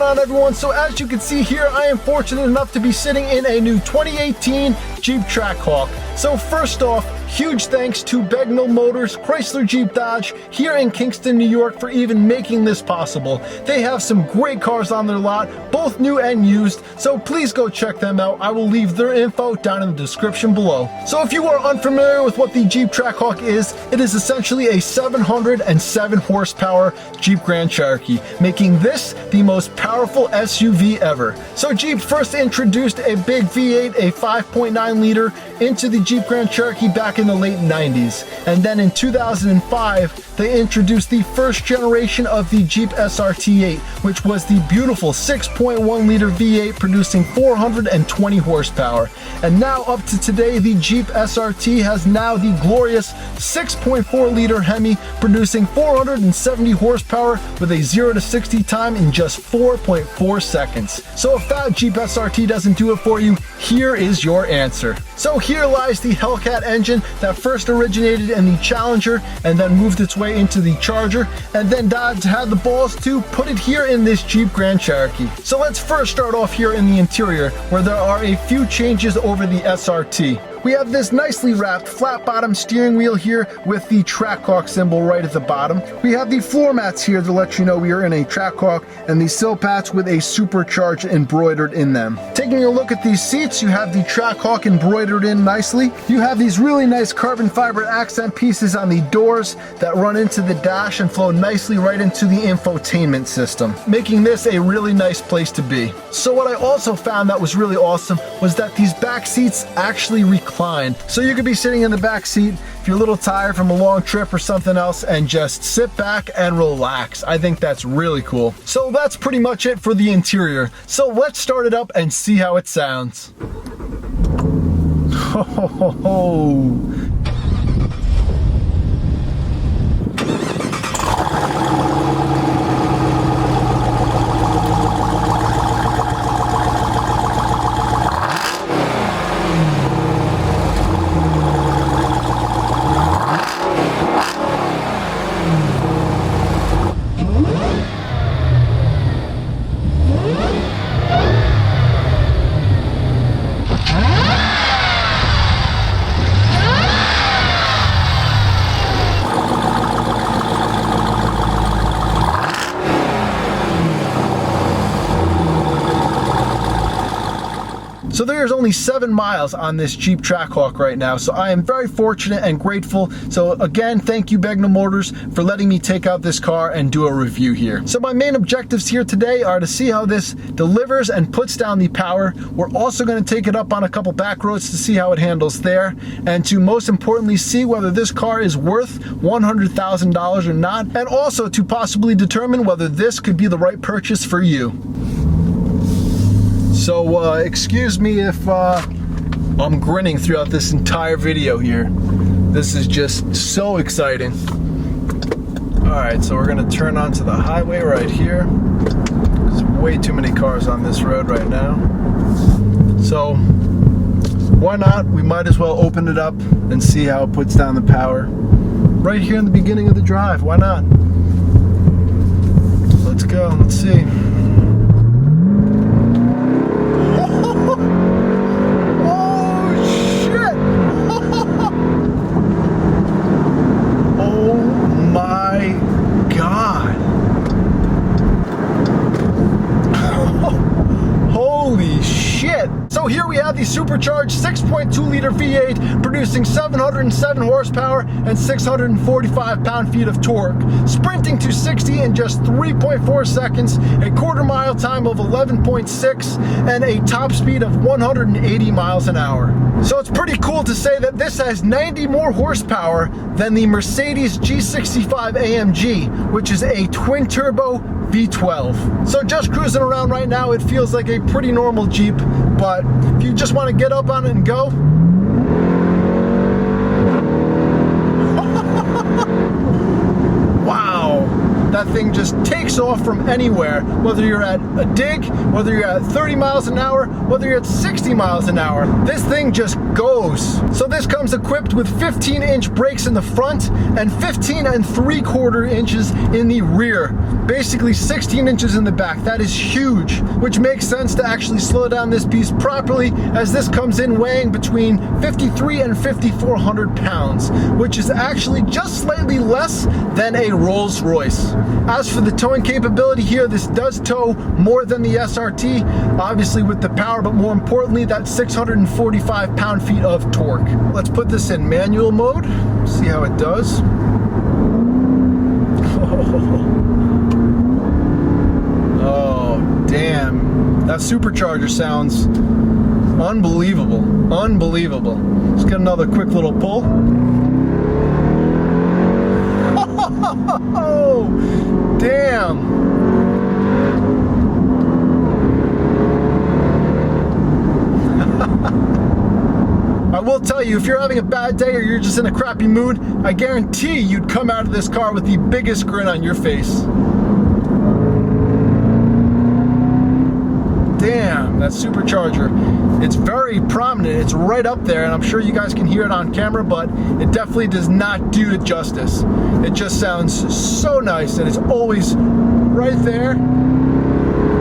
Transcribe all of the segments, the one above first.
on, everyone? So as you can see here, I am fortunate enough to be sitting in a new 2018 Jeep Trackhawk. So first off, huge thanks to Begnal Motors, Chrysler Jeep Dodge here in Kingston, New York for even making this possible. They have some great cars on their lot, both new and used, so please go check them out. I will leave their info down in the description below. So if you are unfamiliar with what the Jeep Trackhawk is, it is essentially a 707 horsepower Jeep Grand Cherokee, making this the most powerful SUV ever. So Jeep first introduced a big V8, a 5.9 liter, into the Jeep Grand Cherokee back in the late 90s. And then in 2005, they introduced the first generation of the Jeep SRT8, which was the beautiful 6.1 liter V8 producing 420 horsepower. And now up to today, the Jeep SRT has now the glorious 6.4 liter Hemi producing 470 horsepower with a 0 to 60 time in just 4.4 seconds. So if that Jeep SRT doesn't do it for you, here is your answer. So here lies the Hellcat engine that first originated in the Challenger and then moved its way into the Charger, and then Dodge had the balls to put it here in this Jeep Grand Cherokee. So let's first start off here in the interior, where there are a few changes over the SRT. We have this nicely wrapped flat bottom steering wheel here with the Trackhawk symbol right at the bottom. We have the floor mats here to let you know we are in a Trackhawk, and the sill pads with a supercharged embroidered in them. Taking a look at these seats, you have the Trackhawk embroidered in nicely. You have these really nice carbon fiber accent pieces on the doors that run into the dash and flow nicely right into the infotainment system, making this a really nice place to be. So what I also found that was really awesome was that these back seats actually recline. So you could be sitting in the back seat if you're a little tired from a long trip or something else and just sit back and relax. I think that's really cool. So that's pretty much it for the interior. So let's start it up and see how it sounds. Ho ho ho ho. So there's only 7 miles on this Jeep Trackhawk right now, so I am very fortunate and grateful. So again, thank you Begnal Motors for letting me take out this car and do a review here. So my main objectives here today are to see how this delivers and puts down the power. We're also going to take it up on a couple back roads to see how it handles there, and to most importantly see whether this car is worth $100,000 or not, and also to possibly determine whether this could be the right purchase for you. So excuse me if I'm grinning throughout this entire video here. This is just so exciting. Alright, so we're gonna turn onto the highway right here. There's way too many cars on this road right now. So why not? We might as well open it up and see how it puts down the power. Right here in the beginning of the drive, why not? Let's go, let's see. So here we have the supercharged 6.2 liter V8 producing 707 horsepower and 645 pound-feet of torque, sprinting to 60 in just 3.4 seconds, a quarter-mile time of 11.6, and a top speed of 180 miles an hour. So it's pretty cool to say that this has 90 more horsepower than the Mercedes G65 AMG, which is a twin-turbo V12. So just cruising around right now, it feels like a pretty normal Jeep, but if you just want to get up on it and go, wow, that thing just takes off from anywhere, whether you're at a dig, whether you're at 30 miles an hour, whether you're at 60 miles an hour. This thing just goes. So this comes equipped with 15-inch brakes in the front and 15 3/4 inches in the rear. Basically 16 inches in the back. That is huge, which makes sense to actually slow down this piece properly, as this comes in weighing between 53 and 5,400 pounds, which is actually just slightly less than a Rolls Royce. As for the towing capability here, this does tow more than the SRT, obviously with the power, but more importantly, that 645 pound-feet of torque. Let's put this in manual mode, see how it does. Oh, damn. That supercharger sounds unbelievable. Unbelievable. Let's get another quick little pull. Oh, damn. I will tell you, if you're having a bad day or you're just in a crappy mood, I guarantee you'd come out of this car with the biggest grin on your face. Damn, that supercharger. It's very prominent. It's right up there, and I'm sure you guys can hear it on camera, but it definitely does not do it justice. It just sounds so nice, and it's always right there.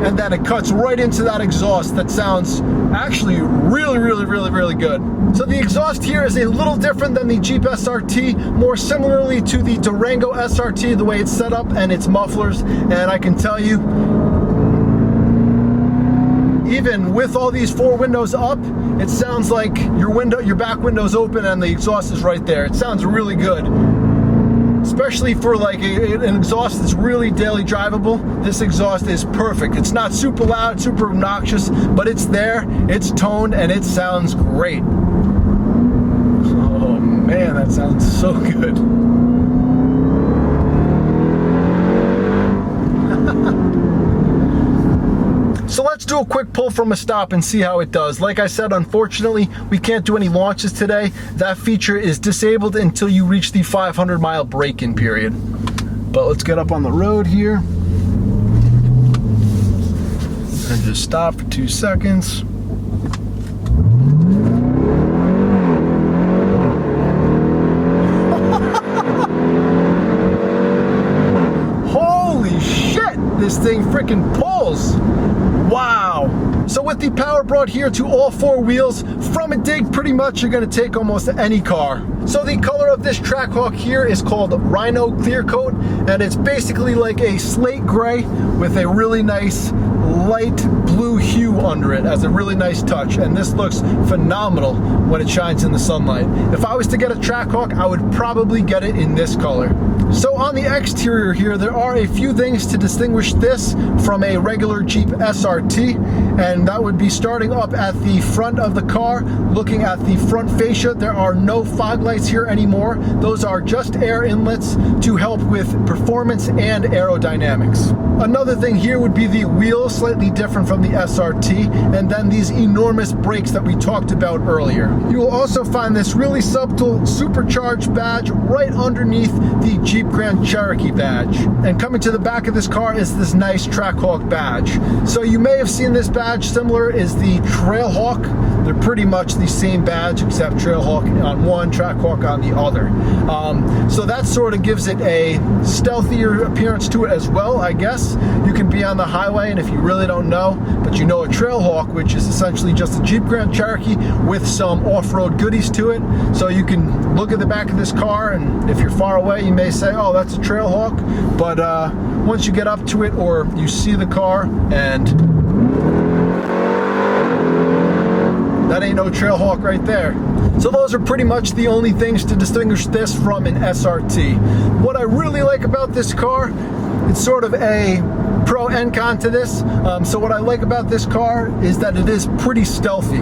And then it cuts right into that exhaust that sounds actually really, really, really, really good. So the exhaust here is a little different than the Jeep SRT, more similarly to the Durango SRT, the way it's set up and its mufflers. And I can tell you, even with all these four windows up, it sounds like your back window's open and the exhaust is right there. It sounds really good. Especially for like an exhaust that's really daily drivable, this exhaust is perfect. It's not super loud, super obnoxious, but it's there, it's toned, and it sounds great. Oh man, that sounds so good. So let's do a quick pull from a stop and see how it does. Like I said, unfortunately, we can't do any launches today. That feature is disabled until you reach the 500-mile break-in period. But let's get up on the road here and just stop for 2 seconds. Holy shit, this thing freaking pulls. Wow. So with the power brought here to all four wheels, from a dig, pretty much you're going to take almost any car. So the color of this Trackhawk here is called Rhino Clear Coat, and it's basically like a slate gray with a really nice light blue hue under it as a really nice touch, and this looks phenomenal when it shines in the sunlight. If I was to get a Trackhawk, I would probably get it in this color. So on the exterior here, there are a few things to distinguish this from a regular Jeep SRT, and that would be starting up at the front of the car, looking at the front fascia. There are no fog lights here anymore. Those are just air inlets to help with performance and aerodynamics. Another thing here would be the wheels, slightly different from the SRT, and then these enormous brakes that we talked about earlier. You will also find this really subtle supercharged badge right underneath the Jeep Grand Cherokee badge. And coming to the back of this car is this nice Trackhawk badge. So you may have seen this badge. Similar is the Trailhawk. They're pretty much the same badge, except Trailhawk on one, Trackhawk on the other. So that sort of gives it a stealthier appearance to it as well, I guess. You can be on the highway, and if you really don't know, but you know a Trailhawk, which is essentially just a Jeep Grand Cherokee with some off-road goodies to it. So you can look at the back of this car, and if you're far away, you may say, oh, that's a Trailhawk. But once you get up to it, or you see the car, and that ain't no Trailhawk right there. So those are pretty much the only things to distinguish this from an SRT. What I really like about this car, it's sort of a pro and con to this. So what I like about this car is that it is pretty stealthy.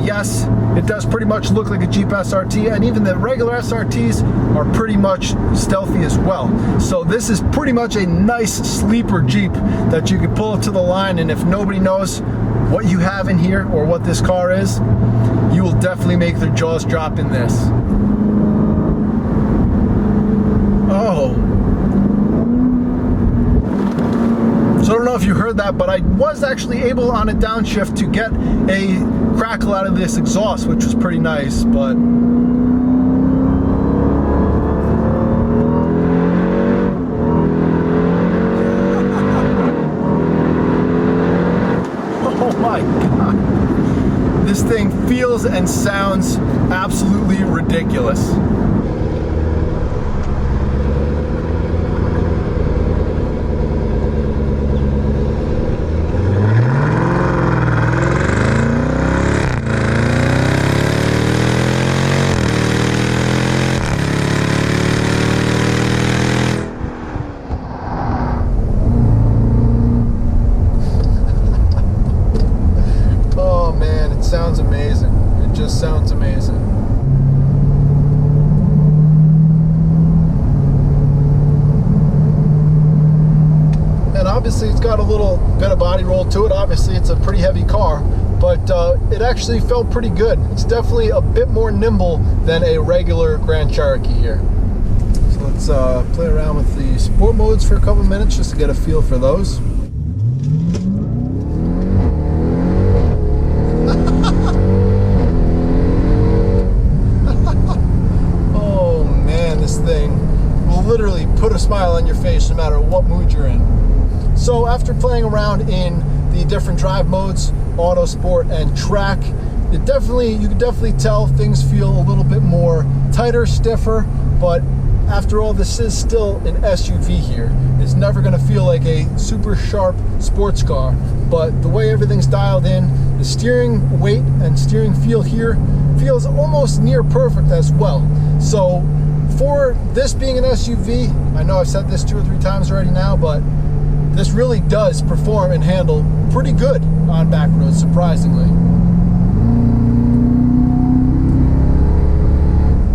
Yes, it does pretty much look like a Jeep SRT, and even the regular SRTs are pretty much stealthy as well. So this is pretty much a nice sleeper Jeep that you could pull up to the line, and if nobody knows what you have in here or what this car is, you will definitely make their jaws drop in this. that, but I was actually able on a downshift to get a crackle out of this exhaust, which was pretty nice. But oh my God, this thing feels and sounds absolutely ridiculous. Sounds amazing. It just sounds amazing. And obviously it's got a little bit of body roll to it. Obviously it's a pretty heavy car, but it actually felt pretty good. It's definitely a bit more nimble than a regular Grand Cherokee here. So let's play around with the sport modes for a couple minutes just to get a feel for those. Literally put a smile on your face no matter what mood you're in. So after playing around in the different drive modes, auto, sport, and track, you can definitely tell things feel a little bit more tighter, stiffer, but after all, this is still an SUV here. It's never going to feel like a super sharp sports car, but the way everything's dialed in, the steering weight and steering feel here feels almost near perfect as well. So for this being an SUV, I know I've said this 2 or 3 times already now, but this really does perform and handle pretty good on back roads, surprisingly.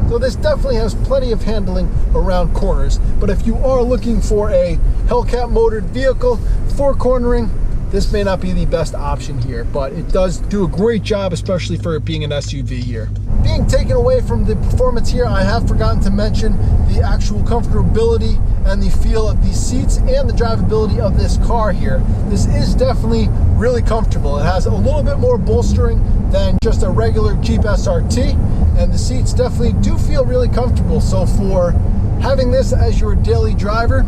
So this definitely has plenty of handling around corners, but if you are looking for a Hellcat motored vehicle for cornering, this may not be the best option here, but it does do a great job, especially for it being an SUV here. Being taken away from the performance here, I have forgotten to mention the actual comfortability and the feel of these seats and the drivability of this car here. This is definitely really comfortable. It has a little bit more bolstering than just a regular Jeep SRT, and the seats definitely do feel really comfortable. So for having this as your daily driver,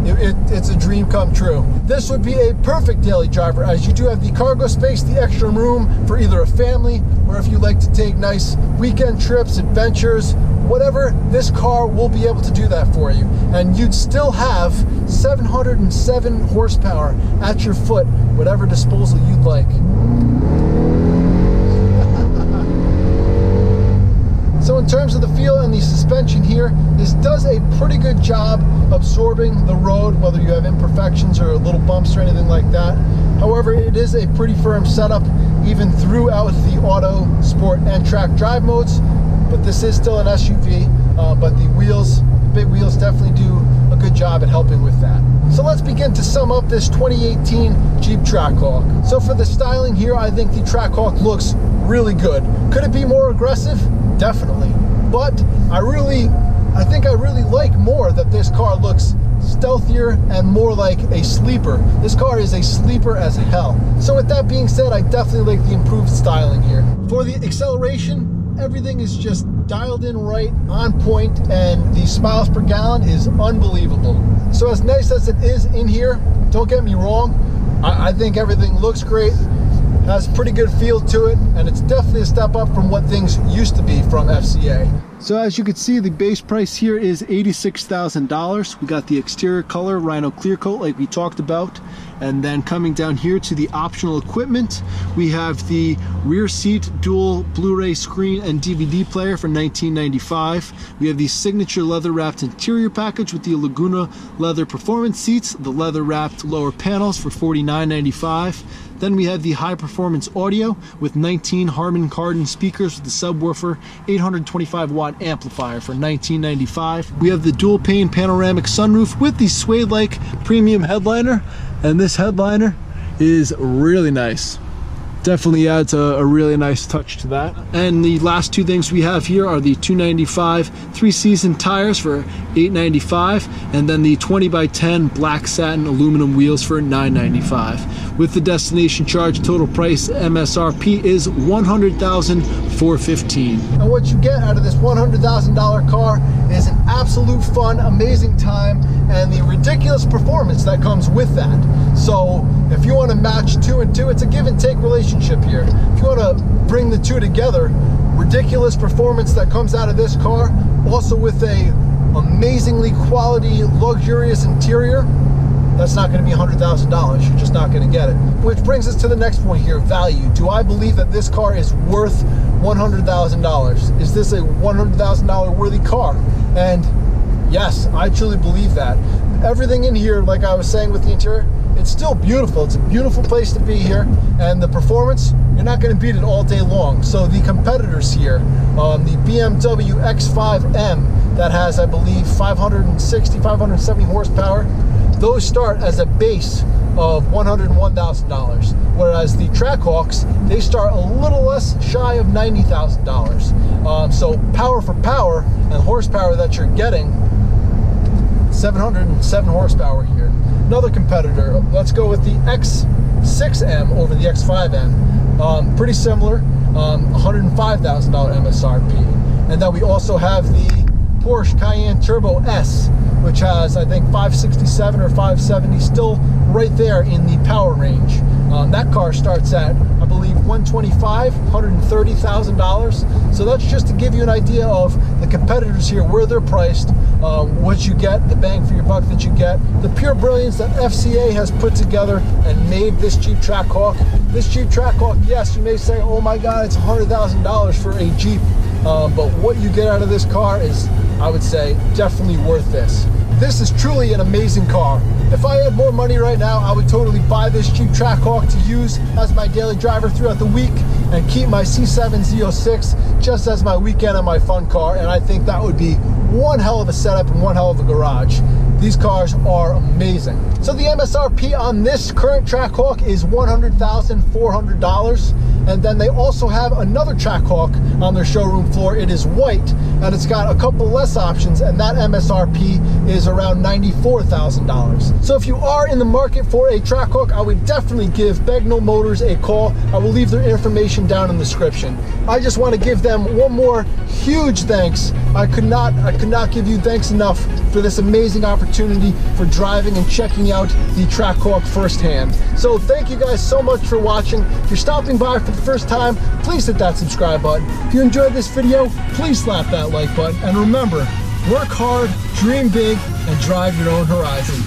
it's a dream come true. This would be a perfect daily driver, as you do have the cargo space, the extra room for either a family, or if you like to take nice weekend trips, adventures, whatever, this car will be able to do that for you. And you'd still have 707 horsepower at your foot, whatever disposal you'd like. So in terms of the feel and the suspension here, this does a pretty good job absorbing the road, whether you have imperfections or little bumps or anything like that. However, it is a pretty firm setup even throughout the auto, sport, and track drive modes. But this is still an SUV, but the big wheels definitely do a good job at helping with that. So let's begin to sum up this 2018 Jeep Trackhawk. So for the styling here, I think the Trackhawk looks really good. Could it be more aggressive? Definitely. But I think I really like more that this car looks stealthier and more like a sleeper. This car is a sleeper as hell. So with that being said, I definitely like the improved styling here. For the acceleration, everything is just dialed in right, on point, and the miles per gallon is unbelievable. So as nice as it is in here, don't get me wrong, I think everything looks great, has a pretty good feel to it, and it's definitely a step up from what things used to be from FCA. So as you can see, the base price here is $86,000. We got the exterior color, Rhino Clear Coat, like we talked about. And then coming down here to the optional equipment, we have the rear seat dual Blu-ray screen and DVD player for $19.95. We have the signature leather wrapped interior package with the Laguna leather performance seats, the leather wrapped lower panels for $49.95. Then we have the high performance audio with 19 Harman Kardon speakers with the subwoofer, 825 watt amplifier for $19.95. We have the dual pane panoramic sunroof with the suede-like premium headliner, and this headliner is really nice. Definitely adds a really nice touch to that. And the last two things we have here are the 295 3-season tires for $895, and then the 20x10 black satin aluminum wheels for $995. With the destination charge, total price MSRP is $100,415. And what you get out of this $100,000 car is an absolute fun, amazing time, and the ridiculous performance that comes with that. So if you want to match 2 and 2, it's a give and take relationship here. If you want to bring the two together, ridiculous performance that comes out of this car, also with a amazingly quality, luxurious interior, that's not going to be $100,000. You're just not going to get it. Which brings us to the next point here, value. Do I believe that this car is worth $100,000? Is this a $100,000 worthy car? And yes, I truly believe that. Everything in here, like I was saying with the interior, it's still beautiful. It's a beautiful place to be here, and the performance, you're not going to beat it all day long. So the competitors here, the BMW X5M that has, I believe, 560, 570 horsepower, those start as a base of $101,000, whereas the Trackhawks, they start a little less shy of $90,000. So power for power and horsepower that you're getting, 707 horsepower here. Another competitor, let's go with the X6M over the X5M. Pretty similar, $105,000 MSRP. And then we also have the Porsche Cayenne Turbo S, which has, I think, 567 or 570, still right there in the power range. That car starts at, I believe, $130,000. So that's just to give you an idea of the competitors here, where they're priced, what you get, the bang for your buck that you get, the pure brilliance that FCA has put together and made this Jeep Trackhawk. This Jeep Trackhawk, yes, you may say, oh my God, it's $100,000 for a Jeep. But what you get out of this car is, I would say, definitely worth this. This is truly an amazing car. If I had more money right now, I would totally buy this Jeep Trackhawk to use as my daily driver throughout the week and keep my C7 Z06 just as my weekend and my fun car. And I think that would be one hell of a setup and one hell of a garage. These cars are amazing. So the MSRP on this current Trackhawk is $100,400. And then they also have another Trackhawk on their showroom floor. It is white, and it's got a couple less options, and that MSRP is around $94,000. So if you are in the market for a Trackhawk, I would definitely give Begnal Motors a call. I will leave their information down in the description. I just want to give them one more huge thanks. I could not give you thanks enough for this amazing opportunity for driving and checking out the Trackhawk firsthand. So thank you guys so much for watching. If you're stopping by for the first time, please hit that subscribe button. If you enjoyed this video, please slap that like button. And remember, work hard, dream big, and drive your own horizon.